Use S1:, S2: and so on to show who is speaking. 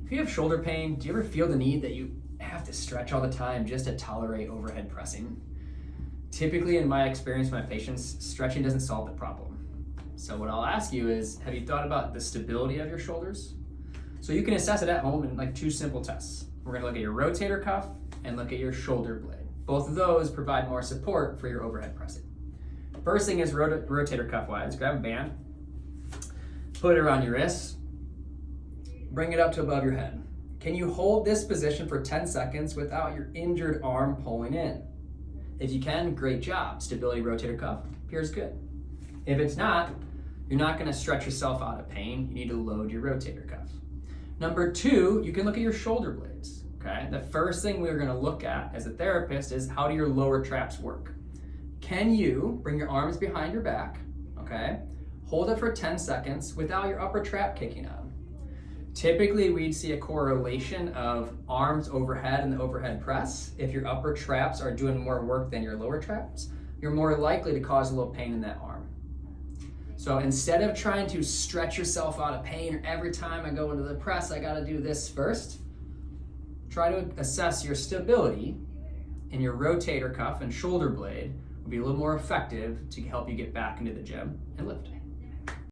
S1: If you have shoulder pain, do you ever feel the need that you have to stretch all the time just to tolerate overhead pressing? Typically, in my experience with my patients, stretching doesn't solve the problem. So what I'll ask you is, have you thought about the stability of your shoulders? So you can assess it at home in like 2 simple tests. We're gonna look at your rotator cuff and look at your shoulder blade. Both of those provide more support for your overhead pressing. First thing is rotator cuff wise, grab a band, put it around your wrist, bring it up to above your head. Can you hold this position for 10 seconds without your injured arm pulling in? If you can, great job. Stability rotator cuff appears good. If it's not, you're not gonna stretch yourself out of pain. You need to load your rotator cuff. Number 2, you can look at your shoulder blades, okay? The first thing we're gonna look at as a therapist is, how do your lower traps work? Can you bring your arms behind your back, okay? Hold it for 10 seconds without your upper trap kicking on. Typically, we'd see a correlation of arms overhead and the overhead press. If your upper traps are doing more work than your lower traps, you're more likely to cause a little pain in that arm. So instead of trying to stretch yourself out of pain, or every time I go into the press, I gotta do this first, try to assess your stability in your rotator cuff and shoulder blade will be a little more effective to help you get back into the gym and lift.